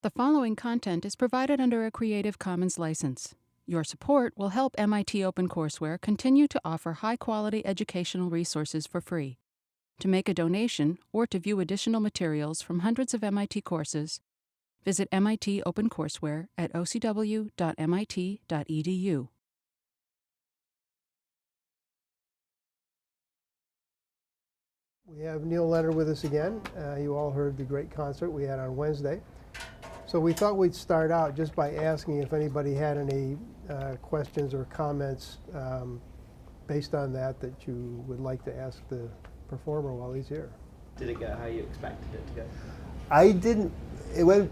The following content is provided under a Creative Commons license. Your support will help MIT OpenCourseware continue to offer high-quality educational resources for free. To make a donation or to view additional materials from hundreds of MIT courses, visit MIT OpenCourseware at ocw.mit.edu. We have Neil Leonard with us again. You all heard the great concert we had on Wednesday. So we thought we'd start out just by asking if anybody had any questions or comments based on that you would like to ask the performer while he's here. Did it go how you expected it to go? I didn't. It went.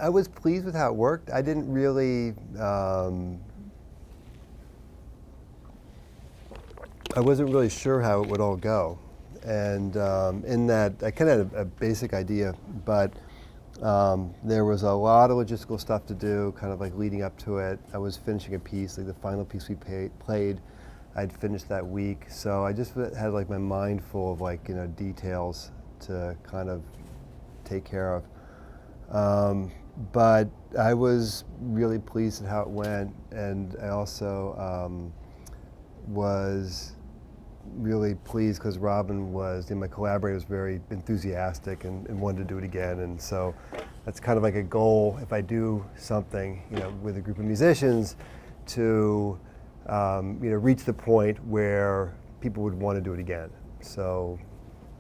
I was pleased with how it worked. I didn't really. I wasn't really sure how it would all go, and in that I kind of had a basic idea, but there was a lot of logistical stuff to do, kind of like leading up to it. I was finishing a piece, like the final piece we played. I'd finished that week, so I just had like my mind full of like details to kind of take care of. But I was really pleased at how it went, and I also was really pleased because Robin was, my collaborator was very enthusiastic and wanted to do it again, and so that's kind of like a goal if I do something, with a group of musicians, to reach the point where people would want to do it again. So,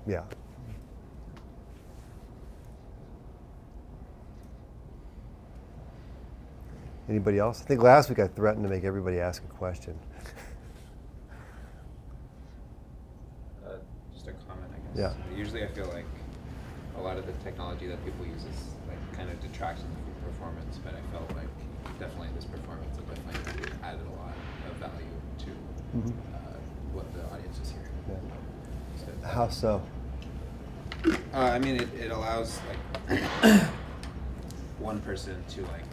yeah. Anybody else? I think last week I threatened to make everybody ask a question. Just a comment, I guess. Yeah. Usually I feel like a lot of the technology that people use is like kind of detracts from the performance, but I felt like definitely this performance it definitely added a lot of value to what the audience is hearing. Yeah. So, How so? I mean, it allows like one person to like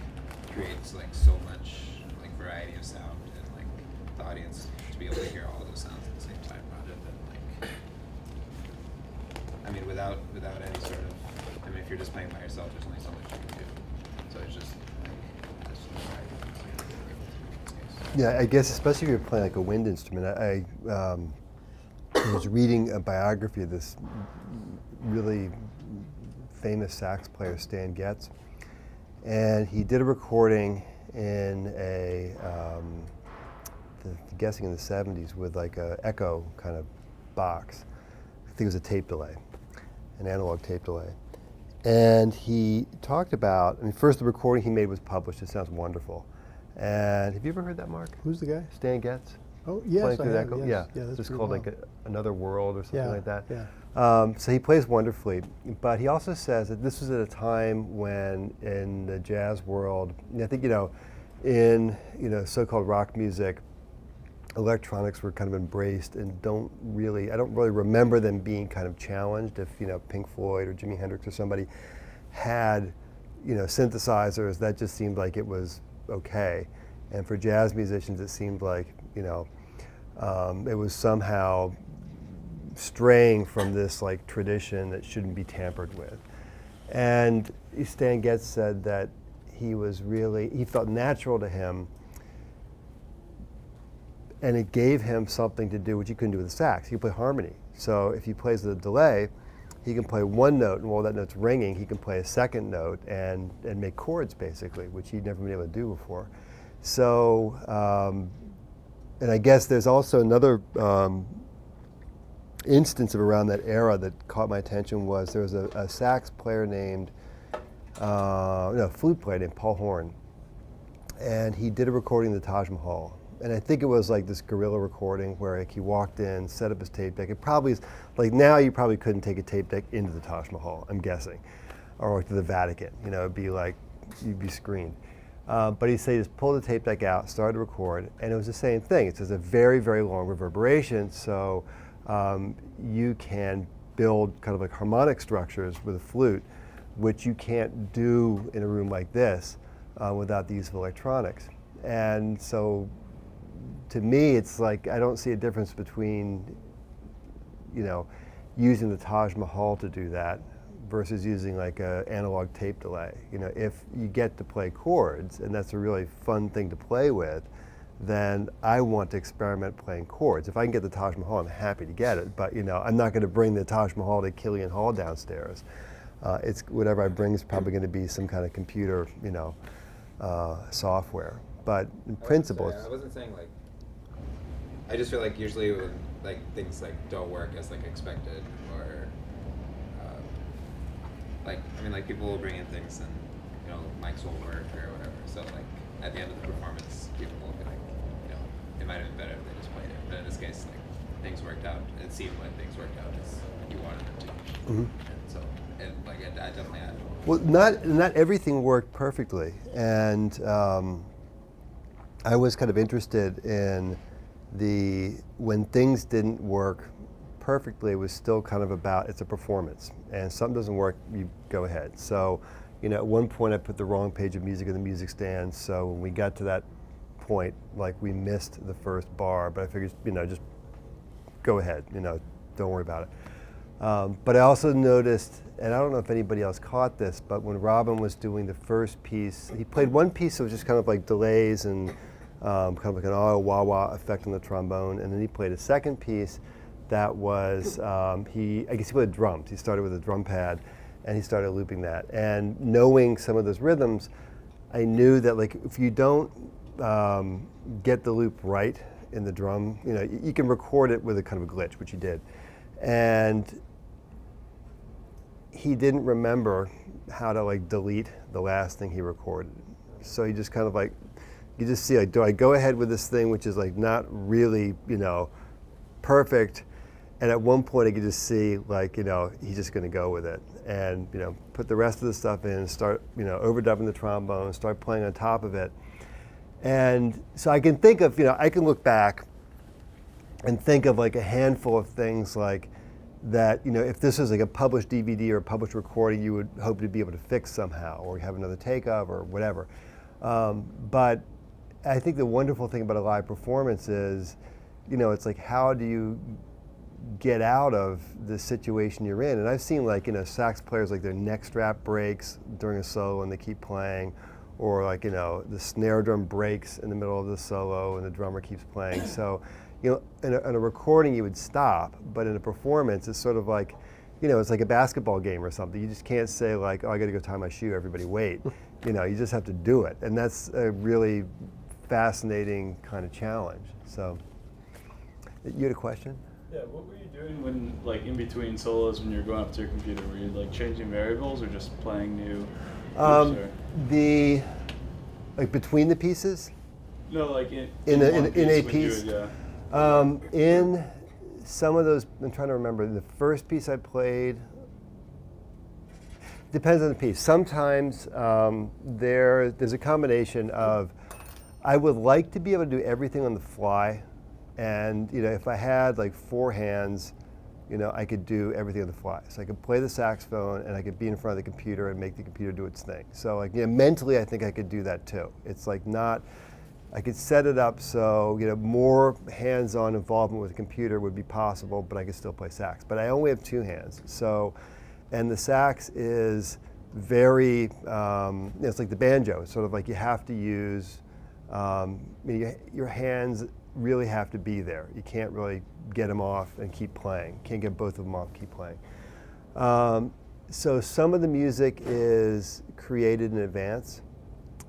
creates like so much like variety of sound, and like the audience to be able to hear all those sounds at the same time, rather than like, I mean, without any sort of, I mean, if you're just playing by yourself, there's only so much you can do. So it's just like that's the variety of sound you're able to do in this case. Yeah, I guess especially if you're playing like a wind instrument. I was reading a biography of this really famous sax player, Stan Getz, and he did a recording in guessing in the 70s with like a echo kind of box. I think it was a tape delay, an analog tape delay. And he talked about, first the recording he made was published. It sounds wonderful. And have you ever heard that, Mark? Who's the guy? Stan Getz? Oh, yes, Playing I through the have, echo? yes. Yeah, that's it's pretty called wild. like Another World or something like that. Yeah. So he plays wonderfully, but he also says that this was at a time when in the jazz world, I think, in so-called rock music, electronics were kind of embraced and I don't really remember them being kind of challenged. If, Pink Floyd or Jimi Hendrix or somebody had, synthesizers, that just seemed like it was okay. And for jazz musicians, it seemed like, it was somehow straying from this like tradition that shouldn't be tampered with. And Stan Getz said that he felt natural to him, and it gave him something to do which he couldn't do with the sax. He could play harmony. So if he plays the delay, he can play one note, and while that note's ringing, he can play a second note and make chords basically, which he'd never been able to do before. So, and I guess there's also another instance of around that era that caught my attention was there was a sax player named, flute player named Paul Horn, and he did a recording of the Taj Mahal. And I think it was like this guerrilla recording where like he walked in, set up his tape deck. It probably is, like now you probably couldn't take a tape deck into the Taj Mahal, I'm guessing, or to the Vatican. It'd be like, you'd be screened. But he said he just pulled the tape deck out, started to record, and it was the same thing. It's just a very, very long reverberation, so you can build kind of like harmonic structures with a flute, which you can't do in a room like this without the use of electronics. And so to me, it's like I don't see a difference between, using the Taj Mahal to do that versus using like a analog tape delay. You know, if you get to play chords, and that's a really fun thing to play with, then I want to experiment playing chords. If I can get the Taj Mahal, I'm happy to get it, but you know, I'm not going to bring the Taj Mahal to Killian Hall downstairs. It's whatever I bring is probably going to be some kind of computer, you know, software. But in principle, I wasn't saying like. I just feel like usually when like things like don't work as like expected, or like I mean like people will bring in things and you know mics won't work or whatever. So like at the end of the performance, people will be like, you know, it might have been better if they just played it. But in this case, like things worked out. It seemed like things worked out as you wanted them to. mm-hmm. And so it definitely had. Well, not everything worked perfectly, and I was kind of interested in when things didn't work perfectly, it was still kind of about, it's a performance, and something doesn't work, you go ahead. So, you know, at one point I put the wrong page of music in the music stand, so when we got to that point, like we missed the first bar, but I figured, you know, just go ahead, you know, don't worry about it. But I also noticed, and I don't know if anybody else caught this, but when Robin was doing the first piece, he played one piece that was just kind of like delays and kind of like an wah-wah effect on the trombone, and then he played a second piece that was, I guess he played drums. He started with a drum pad, and he started looping that. And knowing some of those rhythms, I knew that like if you don't get the loop right in the drum, you know, you can record it with a kind of a glitch, which he did. And he didn't remember how to like delete the last thing he recorded. So he just kind of like, you just see like, do I go ahead with this thing which is like not really, you know, perfect? And at one point I could just see like, you know, he's just gonna go with it and, you know, put the rest of the stuff in, start, you know, overdubbing the trombone, start playing on top of it. And so I can think of, you know, I can look back and think of like a handful of things like that, you know, if this was like a published DVD or a published recording, you would hope to be able to fix somehow or have another take of or whatever. But I think the wonderful thing about a live performance is, you know, it's like how do you get out of the situation you're in? And I've seen like, you know, sax players like their neck strap breaks during a solo and they keep playing, or like, you know, the snare drum breaks in the middle of the solo and the drummer keeps playing. So, you know, in a recording you would stop, but in a performance it's sort of like, you know, it's like a basketball game or something. You just can't say like, oh, I gotta go tie my shoe, everybody wait. You know, you just have to do it. And that's a really fascinating kind of challenge. So, you had a question? Yeah, what were you doing when, like, in between solos when you're going up to your computer? Were you, like, changing variables or just playing new loops, like between the pieces? No, like in a piece. Yeah. In some of those, I'm trying to remember, the first piece I played, depends on the piece. Sometimes there's a combination of, I would like to be able to do everything on the fly, and you know, if I had like 4 hands, you know, I could do everything on the fly. So I could play the saxophone and I could be in front of the computer and make the computer do its thing. So like, you know, mentally I think I could do that too. It's like not, I could set it up so, you know, more hands-on involvement with the computer would be possible, but I could still play sax. But I only have 2 hands. So, and the sax is very, it's like the banjo. It's sort of like you have to use, your hands really have to be there. You can't really get them off and keep playing. Can't get both of them off and keep playing. So some of the music is created in advance.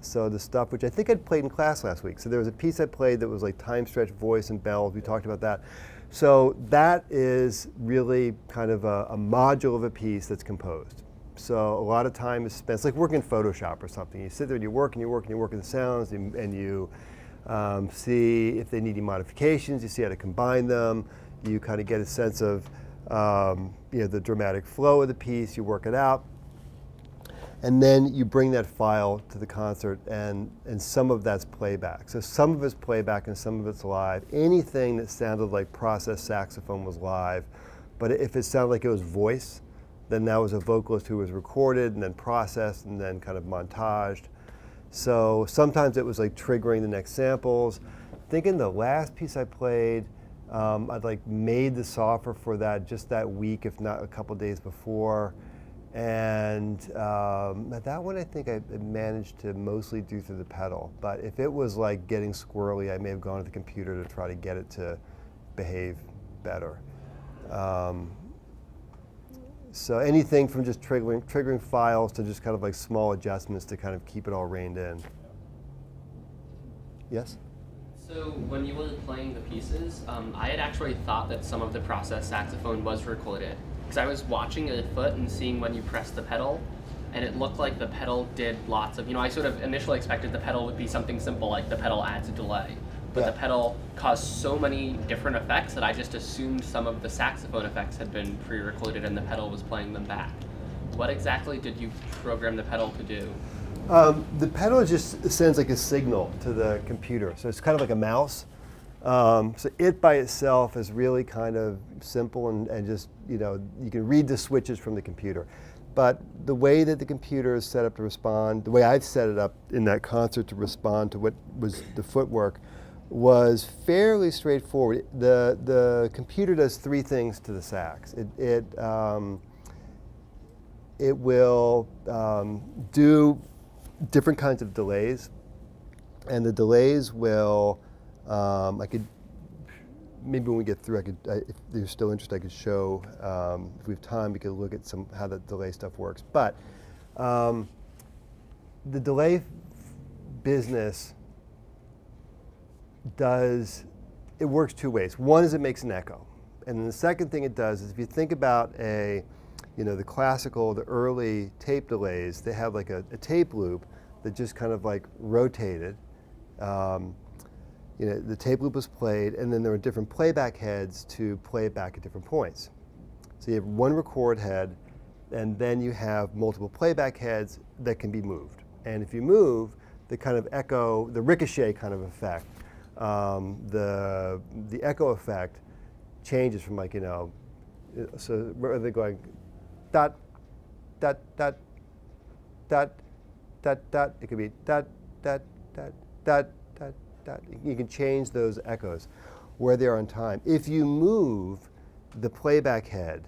So the stuff which I think I'd played in class last week. So there was a piece I played that was like time stretch, voice, and bells. We talked about that. So that is really kind of a module of a piece that's composed. So a lot of time is spent, it's like working in Photoshop or something. You sit there and you work and you work and you work in the sounds and you see if they need any modifications, you see how to combine them, you kind of get a sense of you know, the dramatic flow of the piece, you work it out, and then you bring that file to the concert, and some of that's playback. So some of it's playback and some of it's live. Anything that sounded like processed saxophone was live, but if it sounded like it was voice, then that was a vocalist who was recorded and then processed and then kind of montaged. So sometimes it was like triggering the next samples. Thinking the last piece I played, I'd like made the software for that just that week, if not a couple days before. And that one I think I managed to mostly do through the pedal. But if it was like getting squirrely, I may have gone to the computer to try to get it to behave better. So anything from just triggering files to just kind of like small adjustments to kind of keep it all reined in. Yes? So when you were playing the pieces, I had actually thought that some of the processed saxophone was recorded. Because I was watching a foot and seeing when you pressed the pedal, and it looked like the pedal did lots of, I sort of initially expected the pedal would be something simple, like the pedal adds a delay. But the pedal caused so many different effects that I just assumed some of the saxophone effects had been pre-recorded and the pedal was playing them back. What exactly did you program the pedal to do? The pedal just sends like a signal to the computer. So it's kind of like a mouse. So it by itself is really kind of simple and just, you can read the switches from the computer. But the way that the computer is set up to respond, the way I've set it up in that concert to respond to what was the footwork, was fairly straightforward. The computer does three things to the sax. It will do different kinds of delays, and the delays will, maybe when we get through, if you're still interested, I could show, if we have time, we could look at how the delay stuff works. But the delay business it works two ways. One is it makes an echo. And then the second thing it does is if you think about the early tape delays, they have like a tape loop that just kind of like rotated. The tape loop was played, and then there were different playback heads to play it back at different points. So you have one record head, and then you have multiple playback heads that can be moved. And if you move, the kind of echo, the ricochet kind of effect, the echo effect changes from like, so where are they going? Dot, dot, dot, dot, dot, dot. It could be dot, dot, dot, dot, dot, dot. You can change those echoes where they are on time. If you move the playback head,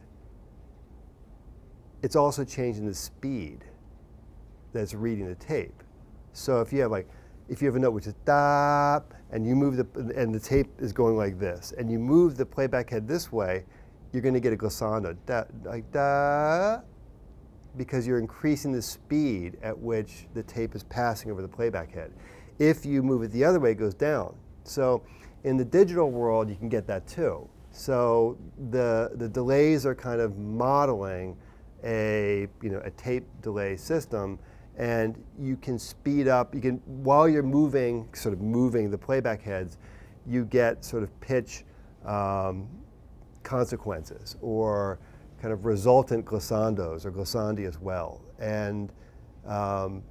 it's also changing the speed that's reading the tape. So if you have a note which is da, and you move and the tape is going like this, and you move the playback head this way, you're going to get a glissando, da, like da, because you're increasing the speed at which the tape is passing over the playback head. If you move it the other way, it goes down. So in the digital world, you can get that too. So the delays are kind of modeling a tape delay system, and you can speed up. While you're moving the playback heads, you get sort of pitch consequences or kind of resultant glissandos or glissandi as well. And I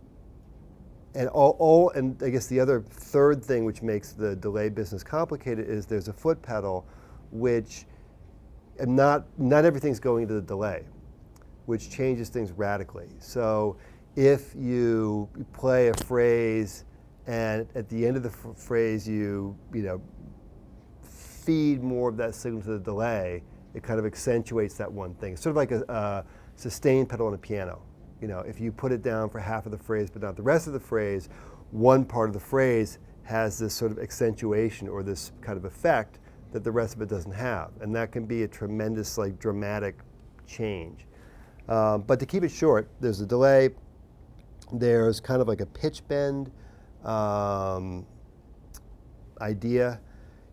guess the other third thing which makes the delay business complicated is there's a foot pedal, which not everything's going into the delay, which changes things radically. So if you play a phrase and at the end of the phrase you feed more of that signal to the delay, it kind of accentuates that one thing. It's sort of like a sustain pedal on a piano. If you put it down for half of the phrase but not the rest of the phrase, one part of the phrase has this sort of accentuation or this kind of effect that the rest of it doesn't have. And that can be a tremendous, dramatic change. But to keep it short, there's a delay. There's kind of like a pitch bend idea.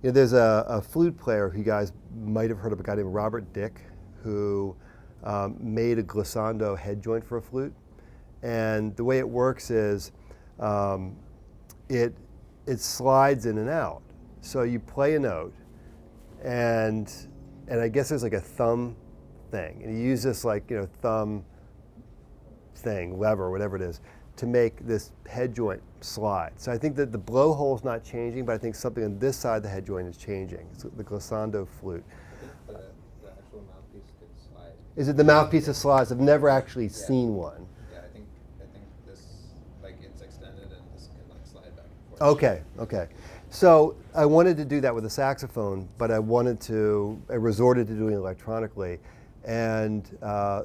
There's a flute player who you guys might have heard of, a guy named Robert Dick, who made a glissando head joint for a flute. And the way it works is it slides in and out. So you play a note, and I guess there's like a thumb thing, and you use this thumb thing, lever, whatever it is, to make this head joint slide. So I think that the blowhole's not changing, but I think something on this side of the head joint is changing. It's the glissando flute. The actual mouthpiece could slide. Is it the mouthpiece that slides? I've never actually seen one. Yeah, I think this it's extended and this can slide back and forth. Okay. So I wanted to do that with a saxophone, but I resorted to doing it electronically. And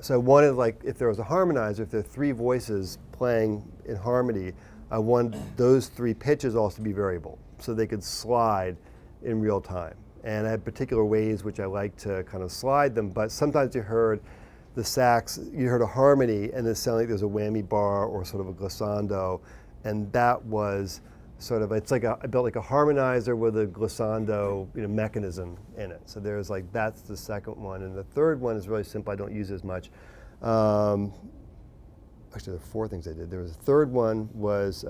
so I wanted, like, if there was a harmonizer, if there are 3 voices playing in harmony, I wanted those 3 pitches also to be variable, so they could slide in real time. And I had particular ways which I like to kind of slide them, but sometimes you heard the sax, you heard a harmony, and it sounded like there's a whammy bar or sort of a glissando, and that was sort of, it's like I built like a harmonizer with a glissando, mechanism in it. So there's like, that's the second one. And the third one is really simple, I don't use it as much. Actually, there are 4 things I did. There was a third one was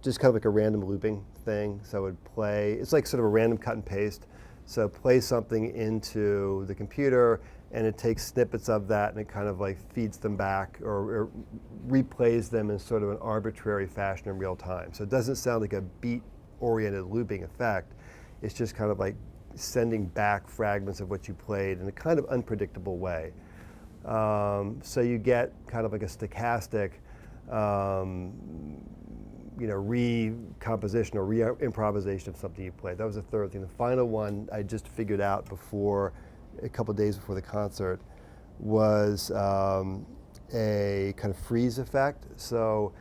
just kind of like a random looping thing. So I would play, it's like sort of a random cut and paste. So play something into the computer, and it takes snippets of that, and it kind of like feeds them back or replays them in sort of an arbitrary fashion in real time. So it doesn't sound like a beat-oriented looping effect. It's just kind of like sending back fragments of what you played in a kind of unpredictable way. So you get kind of like a stochastic, recomposition or re-improvisation of something you played. That was the third thing. The final one I just figured out a couple days before the concert, was a kind of freeze effect. So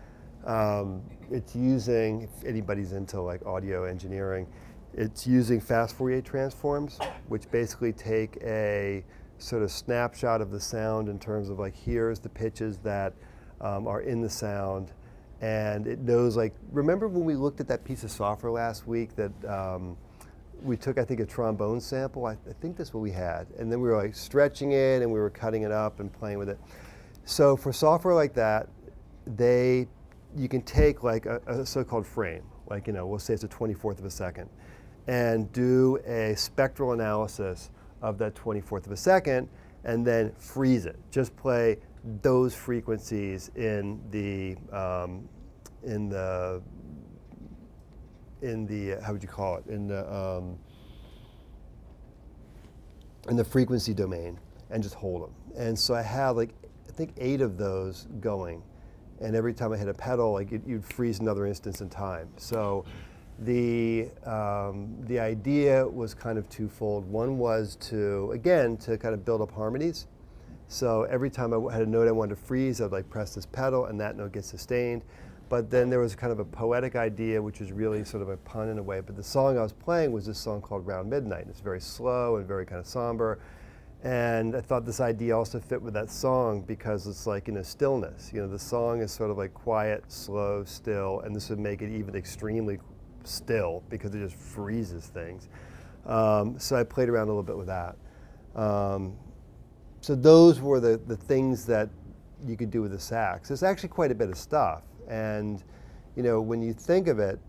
it's using, if anybody's into like audio engineering, it's using fast Fourier transforms, which basically take a sort of snapshot of the sound in terms of like, here's the pitches that are in the sound. And it knows, like, remember when we looked at that piece of software last week that we took, I think, a trombone sample? I think that's what we had. And then we were like stretching it, and we were cutting it up and playing with it. So for software like that, you can take like a so-called frame, like, we'll say it's a 24th of a second, and do a spectral analysis of that 24th of a second, and then freeze it. Just play those frequencies in the how would you call it, in the frequency domain, and just hold them. And so I had like, I think 8 of those going, and every time I hit a pedal, like you'd freeze another instance in time. So the idea was kind of twofold. One was to kind of build up harmonies. So every time I had a note I wanted to freeze, I'd like press this pedal, and that note gets sustained. But then there was kind of a poetic idea, which was really sort of a pun in a way. But the song I was playing was this song called Round Midnight. It's very slow and very kind of somber. And I thought this idea also fit with that song because it's like, stillness. The song is sort of like quiet, slow, still, and this would make it even extremely still because it just freezes things. So I played around a little bit with that. So those were the things that you could do with the sax. There's actually quite a bit of stuff. And when you think of it,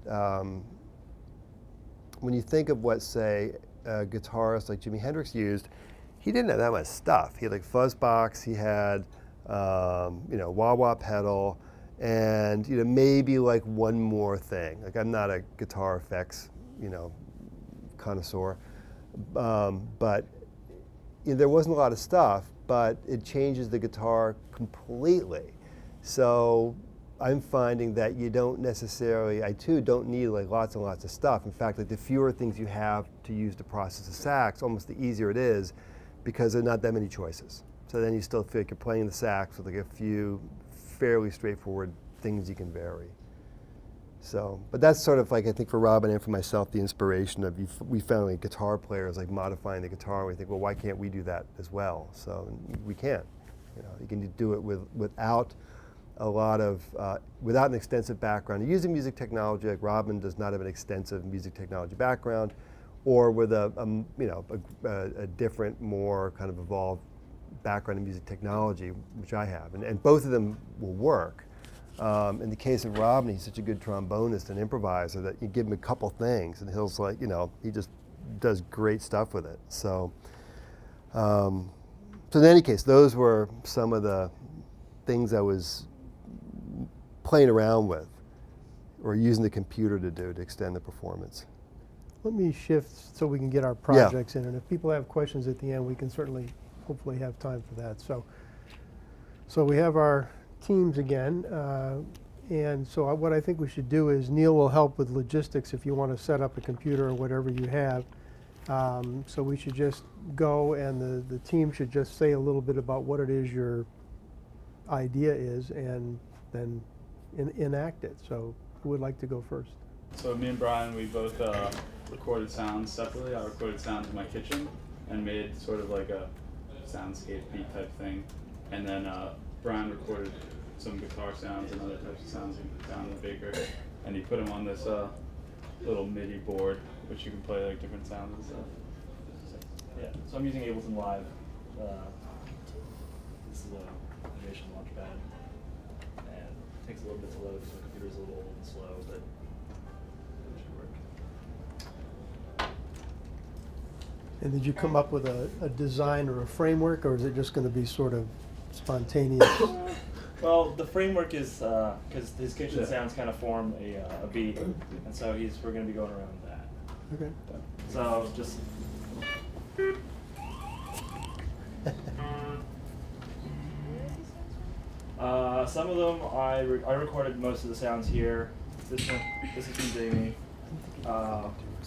when you think of what, say, a guitarist like Jimi Hendrix used, he didn't have that much stuff. He had like fuzz box, he had wah-wah pedal, and maybe like one more thing. Like, I'm not a guitar effects connoisseur, but there wasn't a lot of stuff, but it changes the guitar completely. So I'm finding that you don't necessarily, I too don't need like lots and lots of stuff. In fact, like the fewer things you have to use to process a sax, almost the easier it is, because there are not that many choices. So then you still feel like you're playing the sax with like a few fairly straightforward things you can vary. So, but that's sort of like, I think for Robin and for myself, the inspiration of, we found like guitar players like modifying the guitar, and we think, well, why can't we do that as well? So we can. You can do it without a lot of, without an extensive background. You're using music technology, like Robin does not have an extensive music technology background, or with a different, more kind of evolved background in music technology, which I have. And both of them will work. In the case of Robin, he's such a good trombonist and improviser that you give him a couple things and he'll like, he just does great stuff with it. So, so in any case, those were some of the things I was playing around with or using the computer to do to extend the performance. Let me shift so we can get our projects in, and if people have questions at the end, we can certainly, hopefully have time for that. So we have our teams again, and so what I think we should do is Neil will help with logistics if you want to set up a computer or whatever you have, So we should just go, and the team should just say a little bit about what it is your idea is, and then enact it. So who would like to go first? So me and Brian, we both recorded sounds separately. I recorded sounds in my kitchen and made sort of like a soundscape beat type thing. And then Brian recorded some guitar sounds and other types of sounds down in the baker. And he put them on this little MIDI board, which you can play like different sounds and stuff. Yeah, so I'm using Ableton Live. This is a Innovation Launchpad, and it takes a little bit to load because my computer's a little old and slow, but it should work. And did you come up with a design or a framework, or is it just going to be sort of spontaneous? Well, the framework is because his kitchen sounds kind of form a beat, and so we're going to be going around that. Okay. So just. Some of them I recorded most of the sounds here. This is from Jamie.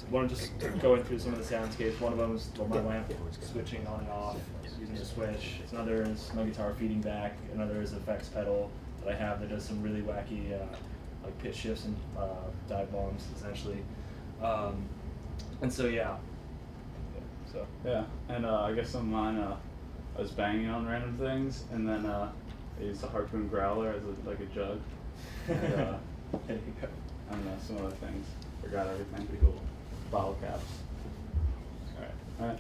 One just going through some of the soundscapes. One of them is my lamp switching on and off using the switch. Another is my guitar feeding back. Another is effects pedal that I have that does some really wacky like pitch shifts and dive bombs essentially. And so yeah. So Yeah, and I guess some of mine, I was banging on random things, and then I used a harpoon growler as like a jug. And, there you go. I don't know, some other things. Forgot everything. Pretty cool. Bottle caps. All right.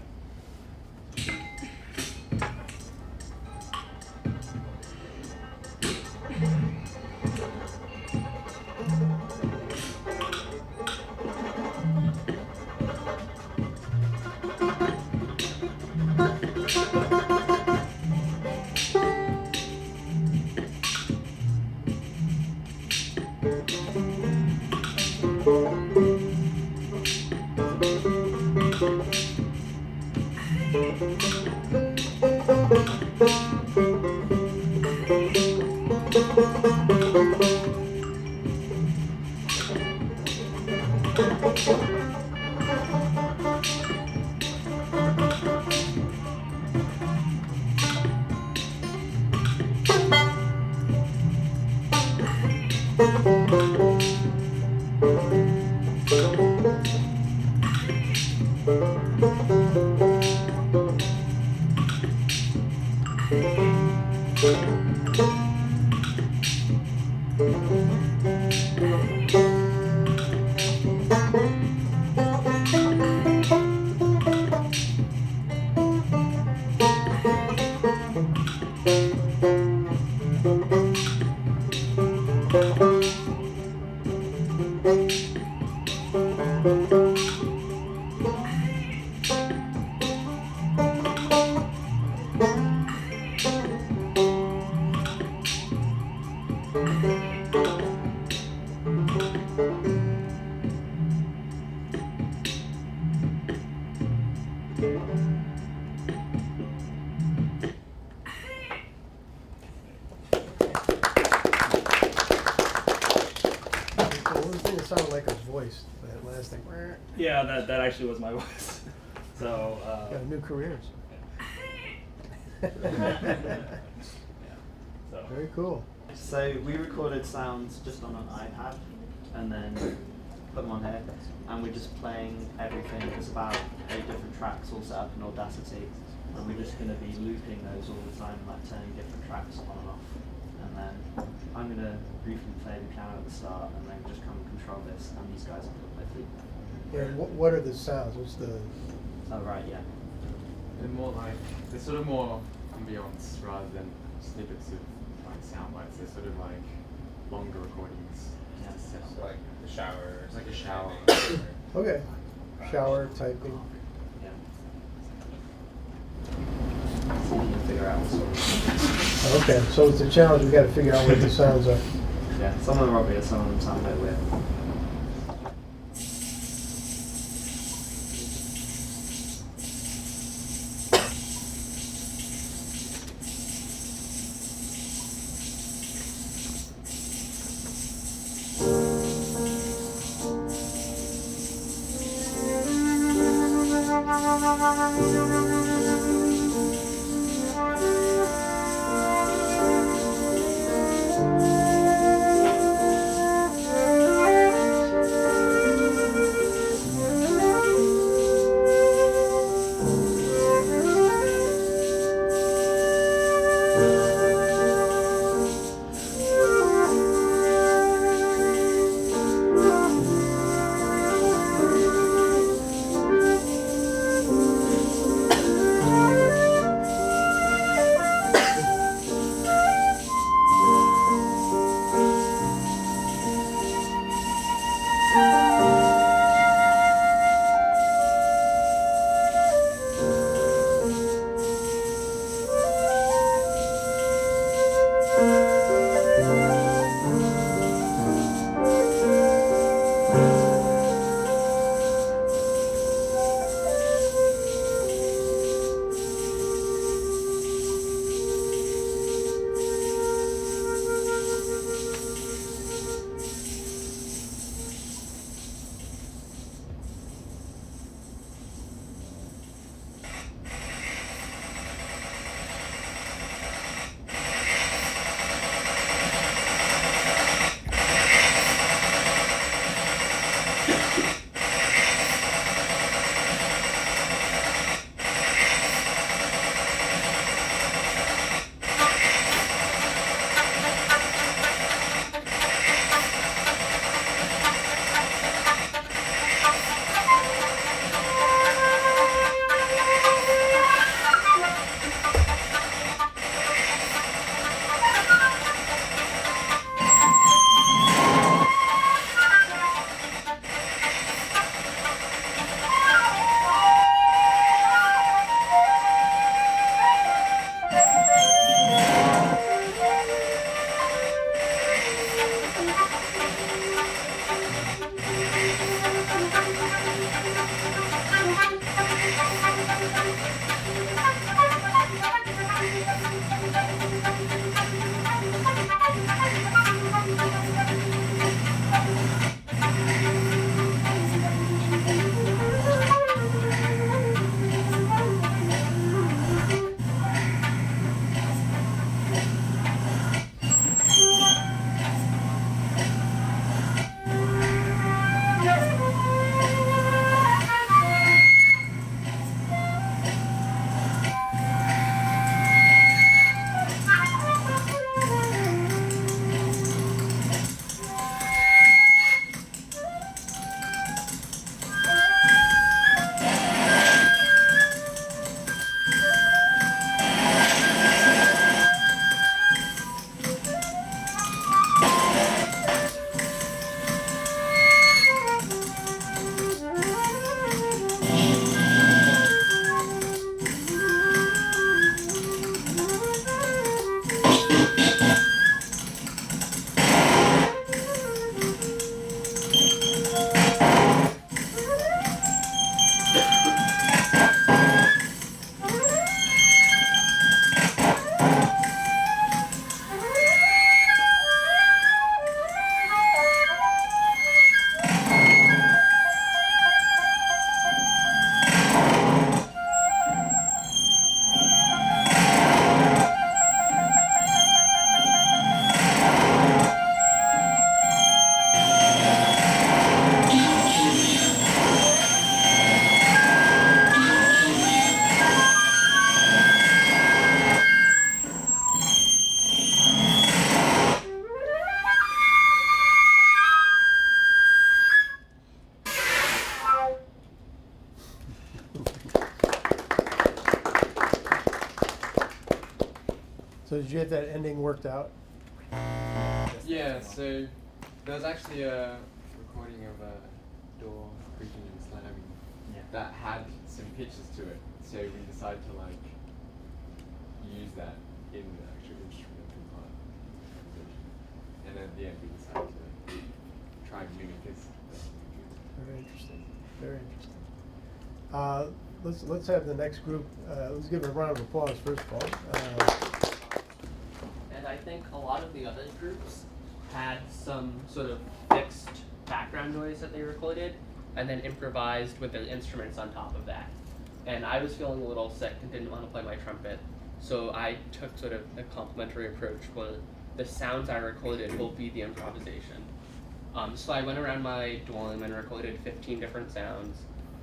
Sounded like a voice, that last thing. Yeah, that actually was my voice. So. Got new careers. So. Very cool. So we recorded sounds just on an iPad and then put them on here, and we're just playing everything. There's about 8 different tracks all set up in Audacity, and we're just going to be looping those all the time, like turning different tracks on and off. And then I'm going to briefly play the piano at the start, and then just come and control this, and these guys are going to play flute. And what are the sounds? What's the... Oh right, yeah. They're more like, they're sort of more ambience rather than snippets of like sound bites. They're sort of like longer recordings. Yeah. To set up. Like the shower. It's like a shower. Okay. Shower, typing. Yeah. So you can figure out sort of. Okay, so it's a challenge. We've got to figure out what the sounds are. Yeah, some of them are obvious, some of them sound a bit weird. So did you get that ending worked out? Yeah, so there was actually a recording of a door creaking and slamming that had some pitches to it. So we decided to like use that in the actual instrumental part of the composition. And then at the end we decided to try and mimic his. Very interesting. Very interesting. Let's have the next group. Let's give a round of applause first of all. And I think a lot of the other groups had some sort of fixed background noise that they recorded and then improvised with their instruments on top of that. and I was feeling a little sick and didn't want to play my trumpet. So I took sort of a complementary approach where the sounds I recorded will be the improvisation. So I went around my dorm and recorded 15 different sounds,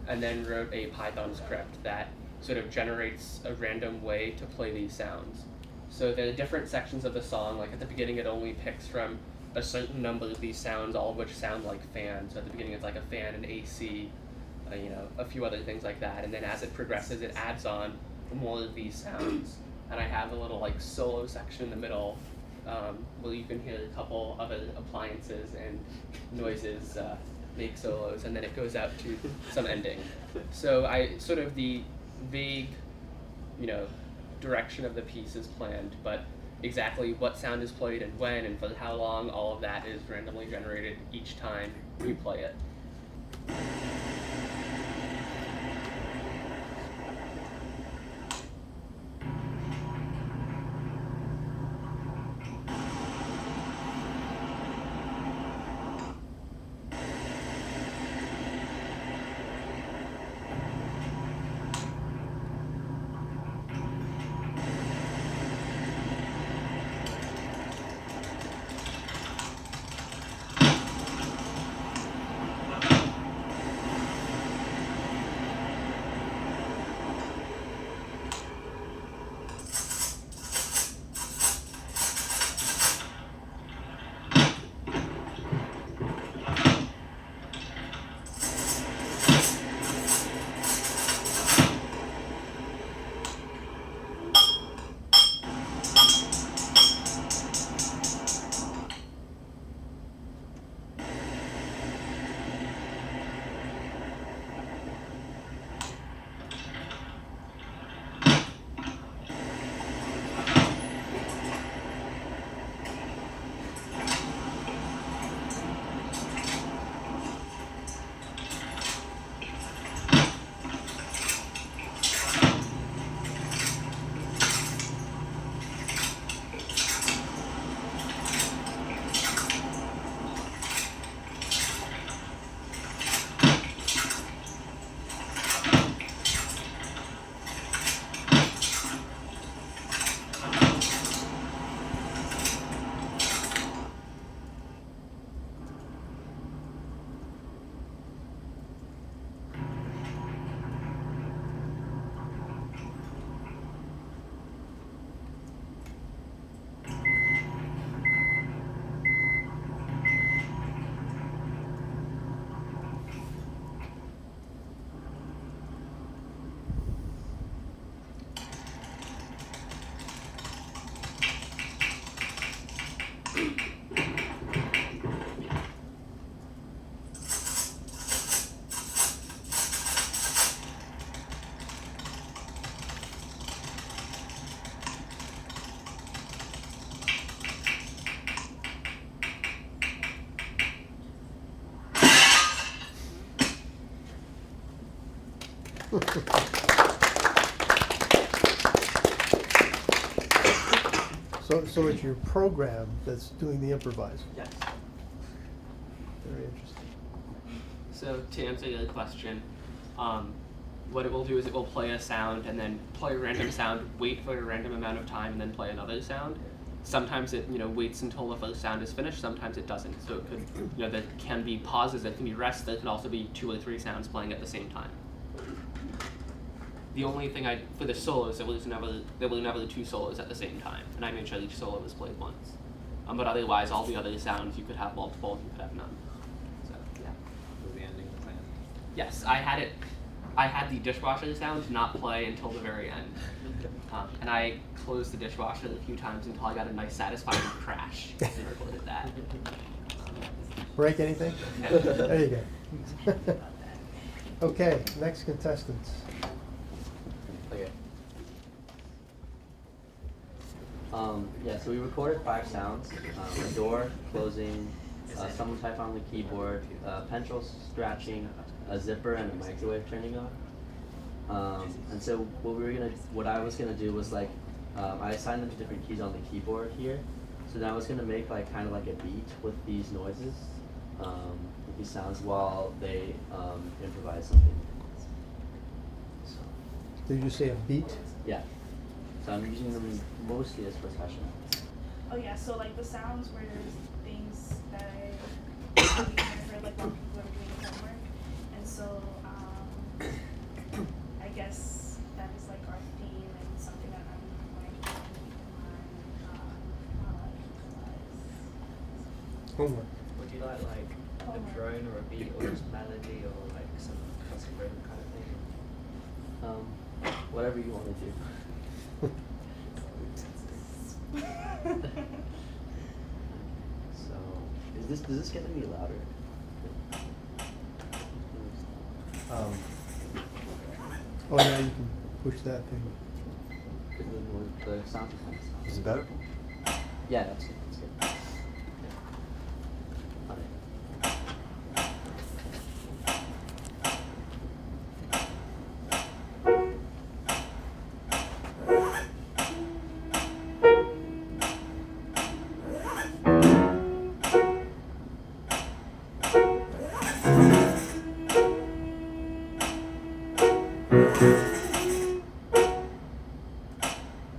and then wrote a Python script that sort of generates a random way to play these sounds. So there are different sections of the song, like at the beginning it only picks from a certain number of these sounds, all of which sound like fans. So at the beginning it's like a fan, an AC, a few other things like that. And then as it progresses, it adds on more of these sounds. And I have a little like solo section in the middle where you can hear a couple other appliances and noises make solos, and then it goes out to some ending. So I sort of the vague, direction of the piece is planned, but exactly what sound is played and when and for how long, all of that is randomly generated each time we play it. So it's your program that's doing the improvising. Yes. Very interesting. So to answer your question, what it will do is it will play a sound and then play a random sound, wait for a random amount of time, and then play another sound. Sometimes it waits until the first sound is finished. Sometimes it doesn't. So it could there can be pauses, there can be rests, there can also be 2 or 3 sounds playing at the same time. The only thing for the solos, there were never 2 solos at the same time, and I made sure each solo was played once. But otherwise, all the other sounds, you could have multiple, you could have none. So yeah. Was the ending planned? Yes, I had the dishwasher sound not play until the very end, and I closed the dishwasher a few times until I got a nice satisfying crash and recorded that. Break anything? No. There you go. Okay, next contestants. Okay. Yeah, so we recorded 5 sounds: a door closing, someone type on the keyboard, pencil scratching, a zipper, and a microwave turning on. And so what I was gonna do was I assigned them to different keys on the keyboard here. So then I was gonna make kind of like a beat with these noises, with these sounds while they improvise something. So. Did you say a beat? Yeah. So I'm using them mostly as professional. Oh yeah, so like the sounds where there's things that I really kind of heard like while people are doing homework, and so I guess that is like our theme and something that I'm going to keep in mind while I improvise. Homework. Would you like a drone or a beat or just melody or like some classic rhythm kind of thing? Whatever you want to do. So, does this get any louder? Oh yeah, you can push that thing. The sound effects. Is it better? Yeah, that's good. That's good.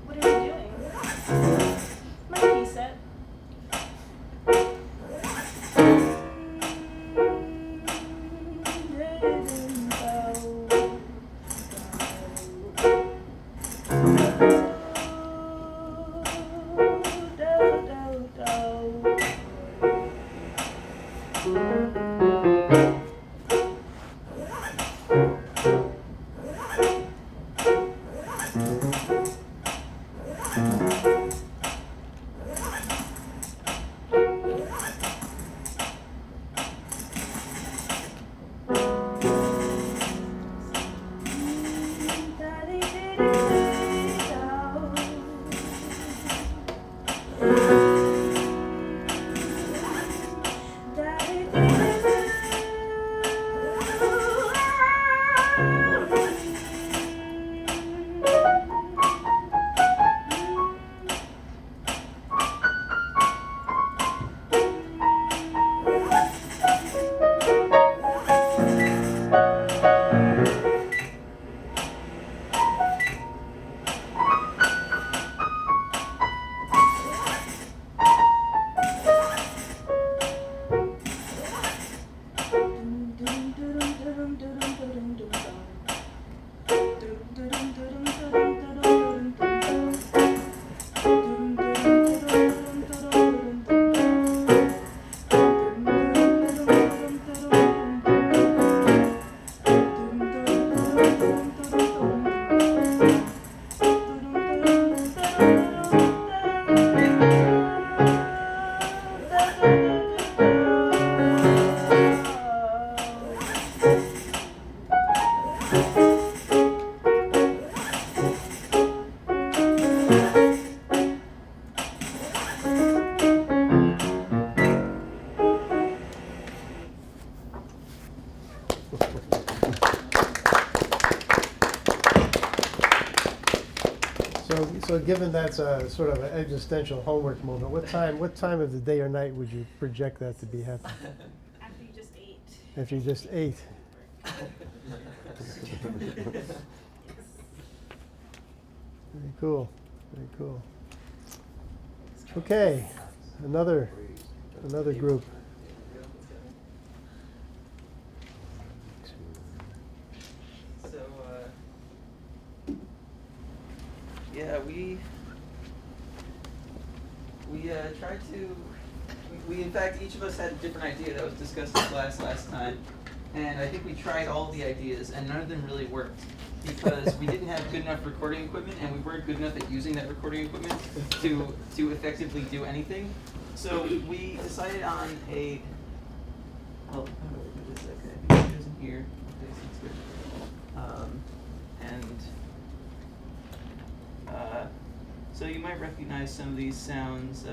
What are you doing? My key set. So given that's a sort of an existential homework moment, what time of the day or night would you project that to be happening? After you just ate. If you just ate. Very cool. Very cool. Okay, another group. So, yeah, we tried to, we in fact, each of us had a different idea that was discussed in class last time. And I think we tried all the ideas and none of them really worked because we didn't have good enough recording equipment and we weren't good enough at using that recording equipment to effectively do anything. So we decided on a, well, what is that guy? He isn't here. Okay, so it's good. So you might recognize some of these sounds.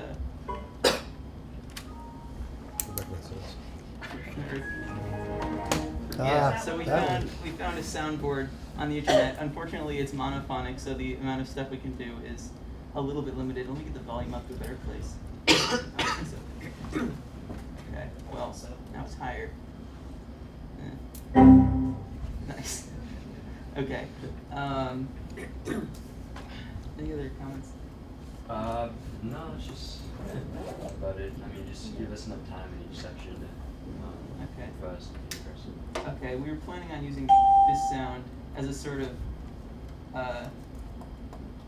Yeah, so we found a soundboard on the internet. Unfortunately, it's monophonic, so the amount of stuff we can do is a little bit limited. Let me get the volume up to a better place. Okay, well, now it's higher. Nice. Okay. Any other comments? No, it's just that's about it. I mean, just give us enough time in each section Okay. for us to be impressive. Okay, we were planning on using this sound as a sort of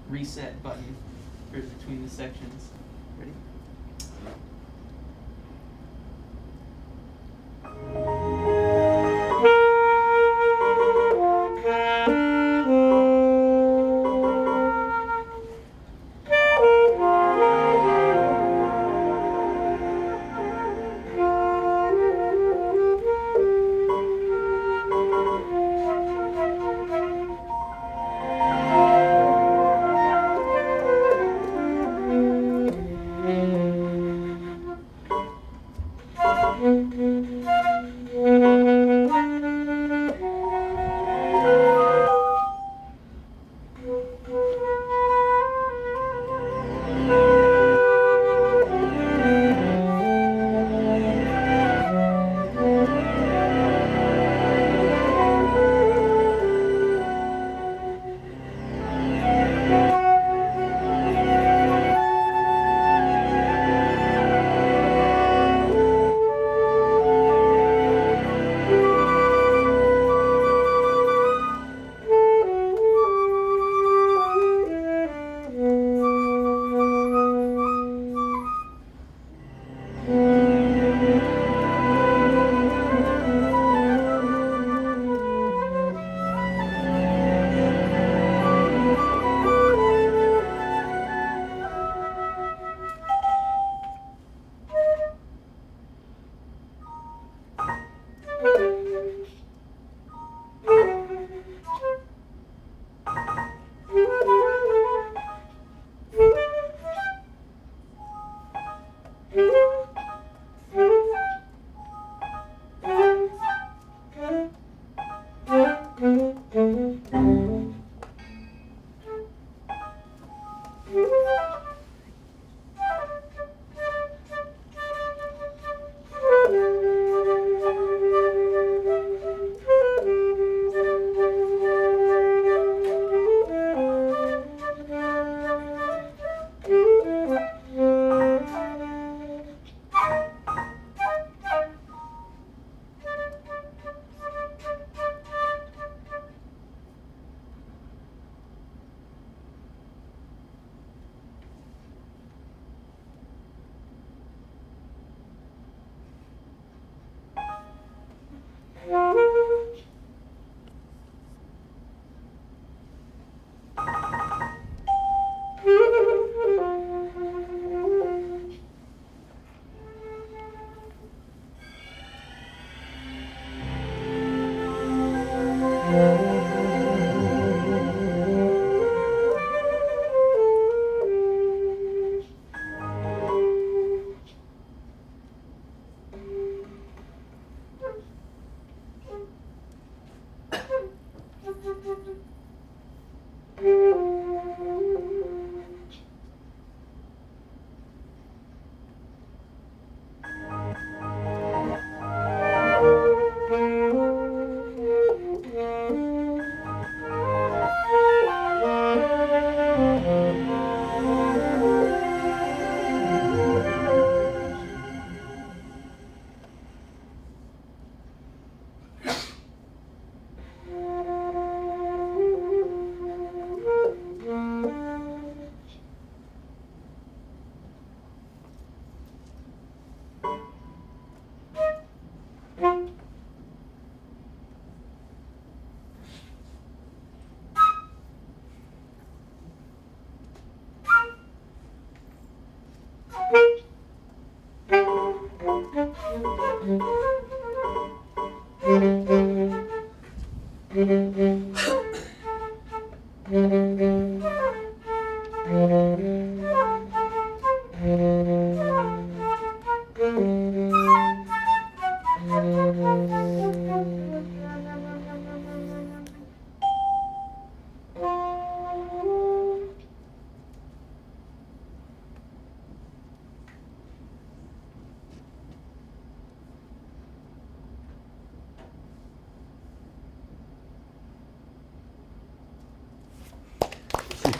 reset button for between the sections. Ready?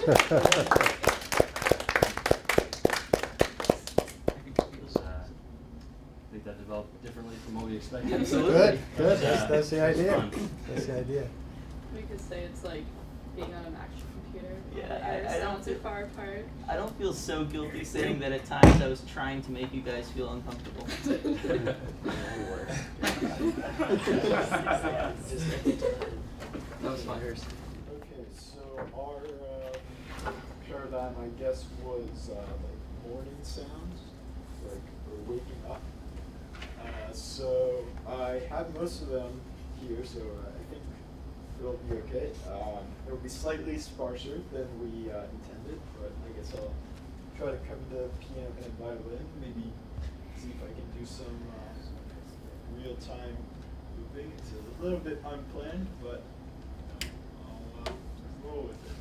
I think that developed differently from what we expected. Absolutely. Good, good, Yeah. that's the idea. Fun. That's the idea. We could say it's like being on an actual computer. Yeah, All the I don't sounds are feel- far apart. I don't feel so guilty saying that at times I was trying to make you guys feel uncomfortable. That was fun. Okay, so our paradigm, I guess, was like morning sounds, like or waking up. So I have most of them here, so I think it'll be okay. It'll be slightly sparser than we intended, but I guess I'll try to cover the piano and violin. Maybe see if I can do some real-time looping. It's a little bit unplanned, but I'll roll with it.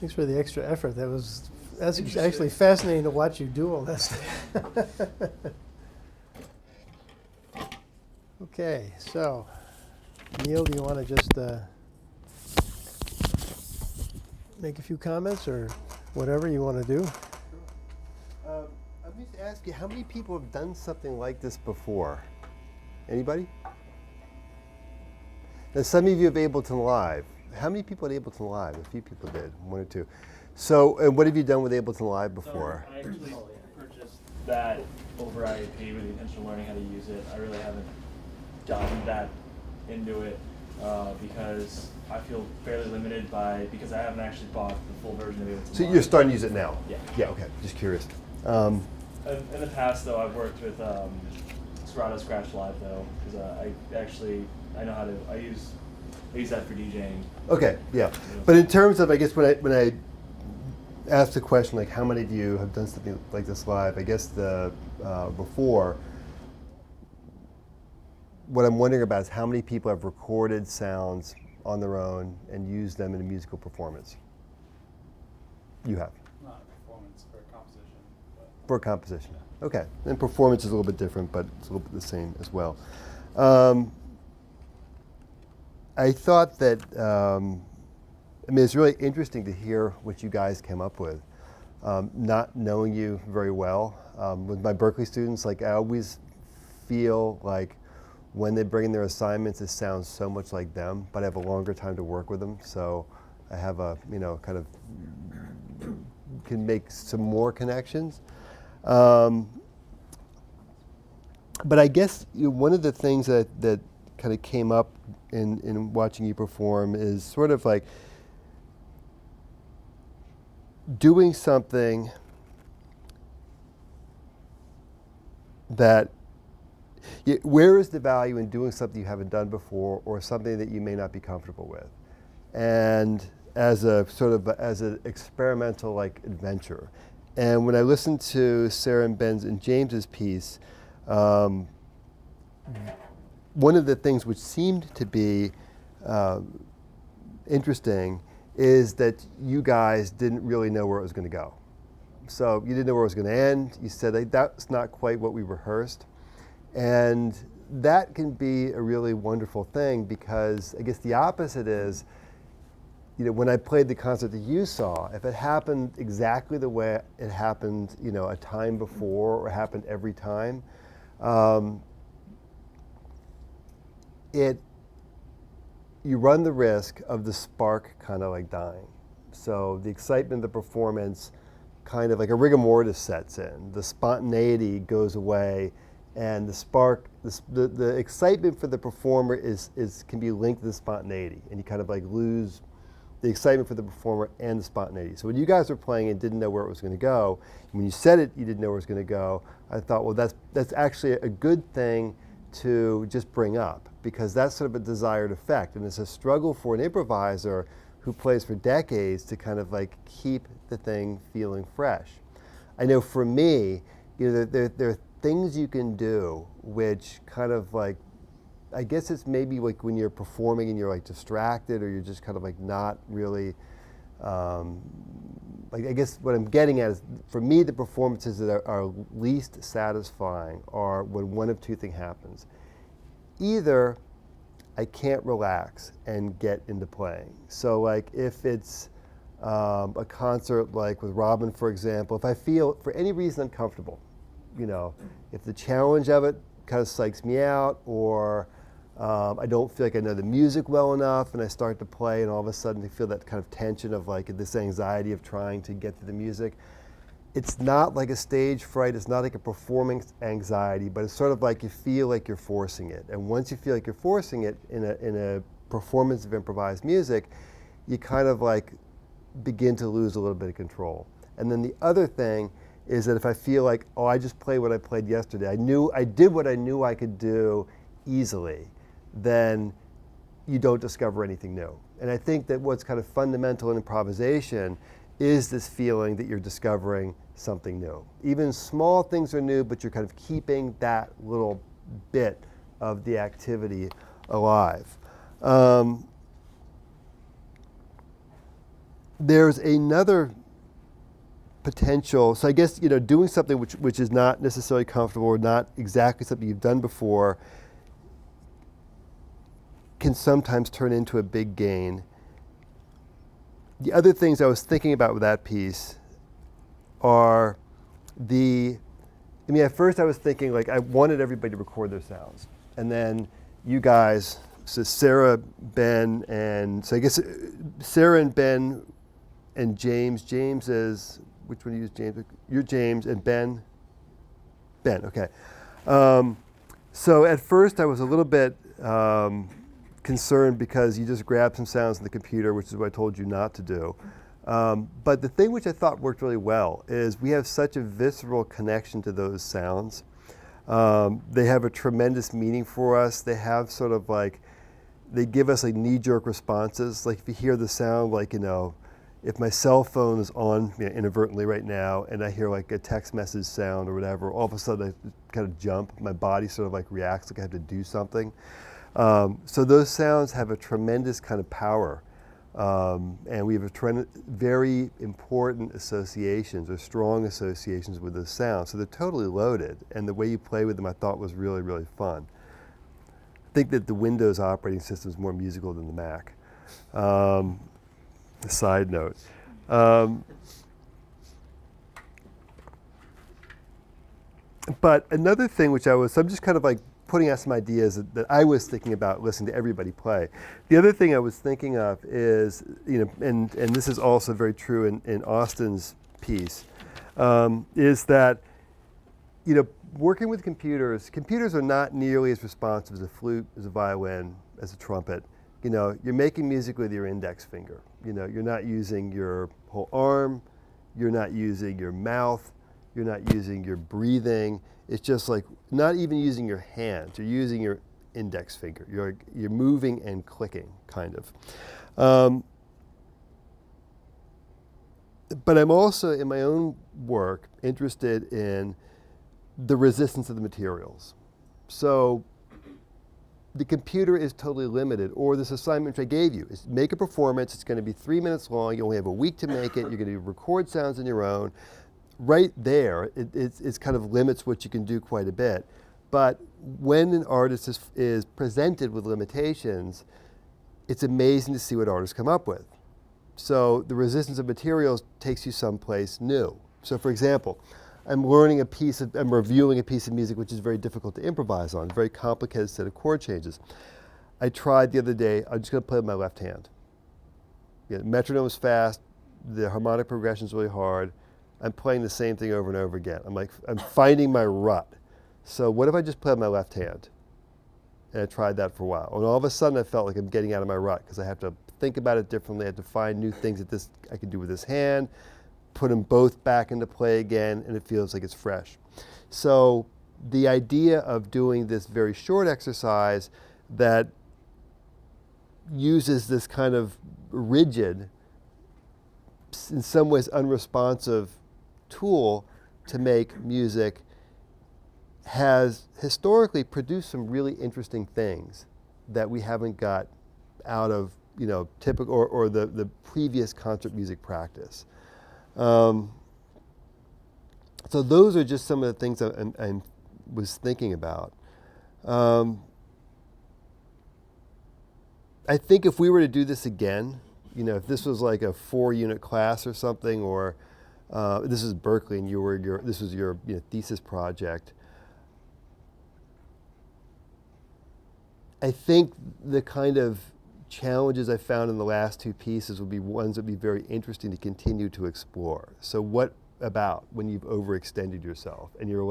Thanks for the extra effort. That's actually fascinating to watch you do all this. Okay, so Neil, do you want to just make a few comments or whatever you want to do? I'm just asking, how many people have done something like this before? Anybody? Now, some of you have Ableton Live. How many people had Ableton Live? A few people did, one or two. So, and what have you done with Ableton Live before? So I actually purchased that over IAP with the intention of learning how to use it. I really haven't gotten that into it because I feel fairly limited because I haven't actually bought the full version of Ableton So Live. you're starting to use it now? Yeah. Yeah, okay, just curious. In the past, though, I've worked with Serato Scratch Live, though, because I know how to. I use that for DJing. Okay, yeah. But in terms of, I guess when I asked the question, like how many of you have done something like this live, I guess before, what I'm wondering about is how many people have recorded sounds on their own and used them in a musical performance? You have. Not a performance, for a composition. For a composition. Okay. And performance is a little bit different, but it's a little bit the same as well. I thought that, it's really interesting to hear what you guys came up with. Not knowing you very well, with my Berkeley students, like I always feel like when they bring in their assignments, it sounds so much like them, but I have a longer time to work with them, so I have a, kind of, can make some more connections. But I guess one of the things that kind of came up in watching you perform is sort of like doing something that, where is the value in doing something you haven't done before or something that you may not be comfortable with? And as a sort of, as an experimental like adventure. And when I listened to Sarah and Ben's and James's piece, one of the things which seemed to be interesting is that you guys didn't really know where it was going to go. So you didn't know where it was going to end. You said that's not quite what we rehearsed. And that can be a really wonderful thing because I guess the opposite is, when I played the concert that you saw, if it happened exactly the way it happened, a time before or happened every time, you run the risk of the spark kind of like dying. So the excitement of the performance kind of like a rigor mortis sets in. The spontaneity goes away and the spark, the excitement for the performer can be linked to the spontaneity, and you kind of like lose the excitement for the performer and the spontaneity. So when you guys were playing and didn't know where it was going to go, when you said it, you didn't know where it was going to go, I thought, well, that's actually a good thing to just bring up, because that's sort of a desired effect, and it's a struggle for an improviser who plays for decades to kind of like keep the thing feeling fresh. I know for me, there are things you can do which kind of like, I guess it's maybe like when you're performing and you're like distracted or you're just kind of like not really, like I guess what I'm getting at is, for me, the performances that are least satisfying are when one of two things happens. Either I can't relax and get into playing. So like if it's a concert like with Robin, for example, if I feel for any reason uncomfortable, if the challenge of it kind of psychs me out, or I don't feel like I know the music well enough, and I start to play and all of a sudden I feel that kind of tension of like this anxiety of trying to get to the music. It's not like a stage fright, it's not like a performance anxiety, but it's sort of like you feel like you're forcing it. And once you feel like you're forcing it in a performance of improvised music, you kind of like begin to lose a little bit of control. And then the other thing is that if I feel like, oh, I just played what I played yesterday, I did what I knew I could do easily, then you don't discover anything new. And I think that what's kind of fundamental in improvisation is this feeling that you're discovering something new. Even small things are new, but you're kind of keeping that little bit of the activity alive. there's another potential. So I guess, doing something which is not necessarily comfortable or not exactly something you've done before can sometimes turn into a big gain. The other things I was thinking about with that piece are at first I was thinking I wanted everybody to record their sounds. And then you guys, so Sarah, Ben, and so I guess Sarah and Ben and James. James is, which one do you use, James? You're James, and Ben? Ben, okay. So at first I was a little bit concerned because you just grab some sounds in the computer, which is what I told you not to do. But the thing which I thought worked really well is we have such a visceral connection to those sounds. They have a tremendous meaning for us. They have sort of they give us knee-jerk responses. Like if you hear the sound, if my cell phone is on inadvertently right now and I hear a text message sound or whatever, all of a sudden I kind of jump. My body sort of reacts like I have to do something. So those sounds have a tremendous kind of power. And we have very important associations or strong associations with those sounds. So they're totally loaded. And the way you play with them I thought was really, really fun. I think that the Windows operating system is more musical than the Mac. A side note. But another thing which I'm just kind of putting out some ideas that I was thinking about listening to everybody play. The other thing I was thinking of is, and this is also very true in Austin's piece, is that, working with computers are not nearly as responsive as a flute, as a violin, as a trumpet. You're making music with your index finger. You're not using your whole arm, you're not using your mouth, you're not using your breathing. It's just not even using your hands. You're using your index finger. You're moving and clicking, kind of. But I'm also, in my own work, interested in the resistance of the materials. So the computer is totally limited, or this assignment which I gave you is make a performance. It's going to be 3 minutes long. You only have a week to make it. You're going to record sounds on your own. Right there, it's kind of limits what you can do quite a bit. But when an artist is presented with limitations, it's amazing to see what artists come up with. So the resistance of materials takes you someplace new. So for example, I'm reviewing a piece of music which is very difficult to improvise on, a very complicated set of chord changes. I tried the other day, I'm just going to play with my left hand. The metronome is fast, the harmonic progression is really hard. I'm playing the same thing over and over again. I'm finding my rut. So what if I just play with my left hand? And I tried that for a while. And all of a sudden I felt like I'm getting out of my rut because I have to think about it differently. I have to find new things that I can do with this hand, put them both back into play again, and it feels like it's fresh. So the idea of doing this very short exercise that uses this kind of rigid, in some ways unresponsive tool to make music has historically produced some really interesting things that we haven't got out of typical or the previous concert music practice. So those are just some of the things I was thinking about. I think if we were to do this again, if this was like a 4-unit class or something, or this is Berkeley and this was your thesis project, I think the kind of challenges I found in the last 2 pieces would be ones that would be very interesting to continue to explore. So what about when you've overextended yourself and you're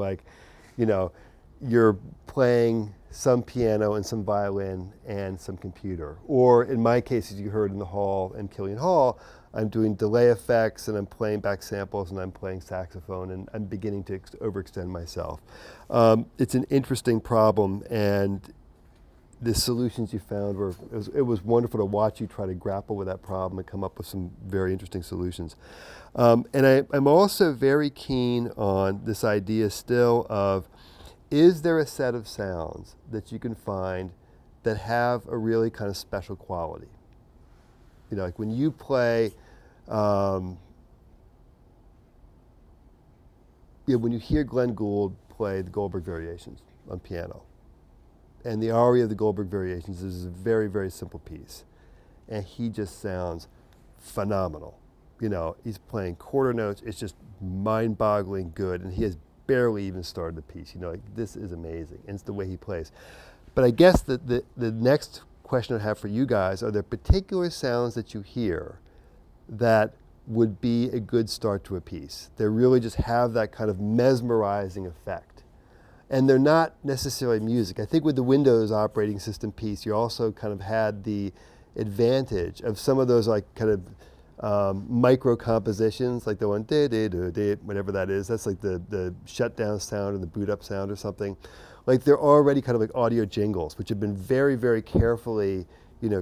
you're playing some piano and some violin and some computer. Or in my case, as you heard in the hall and Killian Hall, I'm doing delay effects and I'm playing back samples and I'm playing saxophone and I'm beginning to overextend myself. It's an interesting problem, and the solutions you found it was wonderful to watch you try to grapple with that problem and come up with some very interesting solutions. And I'm also very keen on this idea still of, is there a set of sounds that you can find that have a really kind of special quality? Like when you play When you hear Glenn Gould play the Goldberg Variations on piano, and the aria of the Goldberg Variations is a very, very simple piece, and he just sounds phenomenal. He's playing quarter notes. It's just mind-boggling good, and he has barely even started the piece. This is amazing, and it's the way he plays. But I guess the next question I have for you guys, are there particular sounds that you hear that would be a good start to a piece? They really just have that kind of mesmerizing effect. And they're not necessarily music. I think with the Windows operating system piece, you also kind of had the advantage of some of those like kind of micro compositions, like the one whatever that is. That's like the shutdown sound or the boot up sound or something. Like they're already kind of like audio jingles, which have been very, very carefully,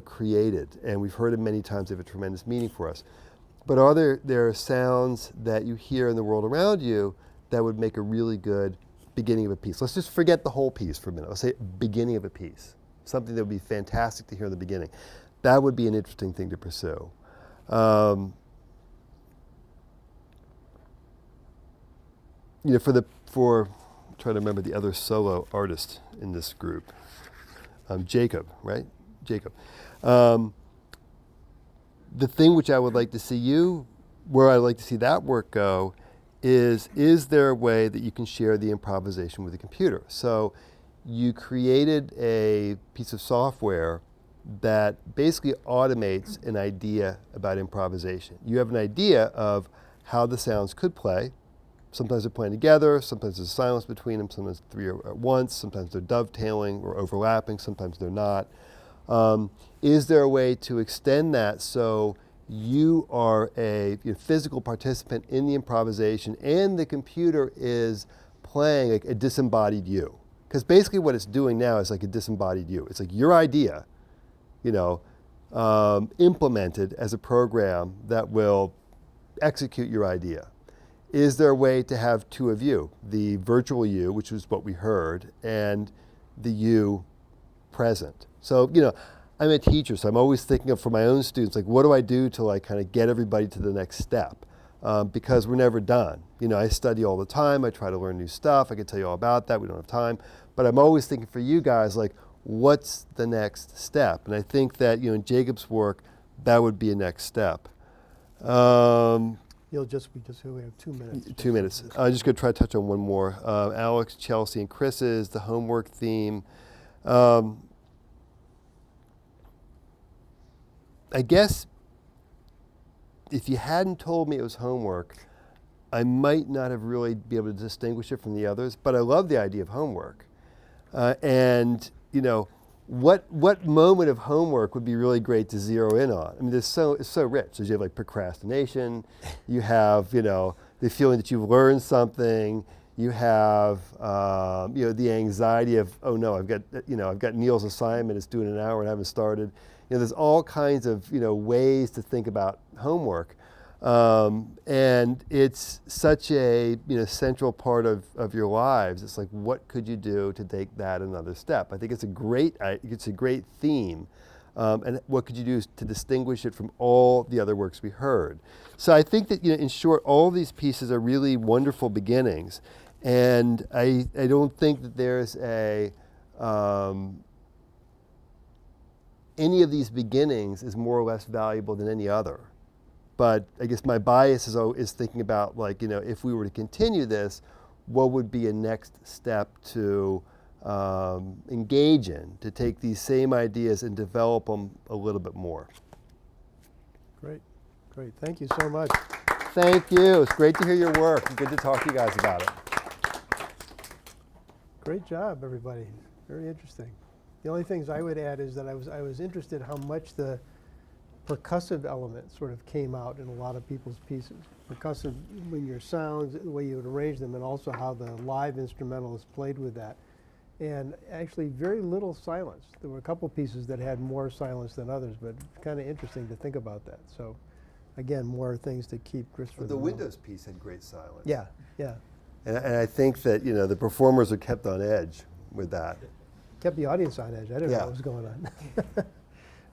created, and we've heard them many times. They have a tremendous meaning for us. But are there sounds that you hear in the world around you that would make a really good beginning of a piece? Let's just forget the whole piece for a minute. Let's say beginning of a piece, something that would be fantastic to hear in the beginning. That would be an interesting thing to pursue. For trying to remember the other solo artist in this group, Jacob, right? Jacob. The thing which I would like to see where I'd like to see that work go is there a way that you can share the improvisation with the computer? So you created a piece of software that basically automates an idea about improvisation. You have an idea of how the sounds could play. Sometimes they're playing together, sometimes there's silence between them, sometimes three are at once, sometimes they're dovetailing or overlapping, sometimes they're not. Is there a way to extend that so you are a physical participant in the improvisation and the computer is playing like a disembodied you? Because basically what it's doing now is like a disembodied you. It's like your idea, implemented as a program that will execute your idea. Is there a way to have two of you, the virtual you, which was what we heard, and the you present? So, I'm a teacher, so I'm always thinking of for my own students, like, what do I do to like kind of get everybody to the next step? Because we're never done. I study all the time. I try to learn new stuff. I can tell you all about that. We don't have time. But I'm always thinking for you guys, like, what's the next step? And I think that, in Jacob's work, that would be a next step. We have 2 minutes. 2 minutes. I'm just going to try to touch on one more. Alex, Chelsea, and Chris's, the homework theme. I guess if you hadn't told me it was homework, I might not have really been able to distinguish it from the others, but I love the idea of homework. What moment of homework would be really great to zero in on? I mean, it's so rich. So you have like procrastination, you have, the feeling that you've learned something, you have, the anxiety of, oh no, I've got Neil's assignment, it's due in an hour and I haven't started. There's all kinds of, ways to think about homework. And it's such a central part of your lives. It's like, what could you do to take that another step? I think it's a great theme. And what could you do to distinguish it from all the other works we heard? So I think that, in short, all these pieces are really wonderful beginnings. And I don't think that there's any of these beginnings is more or less valuable than any other. But I guess my bias is thinking about, like, if we were to continue this, what would be a next step to engage in, to take these same ideas and develop them a little bit more. Great. Thank you so much. Thank you. It's great to hear your work. Good to talk to you guys about it. Great job, everybody. Very interesting. The only things I would add is that I was interested how much the percussive element sort of came out in a lot of people's pieces. Percussive in your sounds, the way you would arrange them, and also how the live instrumentalists played with that. And actually very little silence. There were a couple pieces that had more silence than others, but it's kind of interesting to think about that. So again, more things to keep Christopher. But the Windows piece had great silence. Yeah. And I think that, the performers are kept on edge with that. Kept the audience on edge. I didn't know what was going on.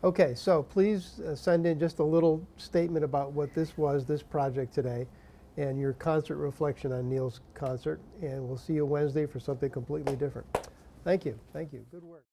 Okay, so please send in just a little statement about what this was, this project today, and your concert reflection on Neil's concert. And we'll see you Wednesday for something completely different. Thank you. Thank you. Good work.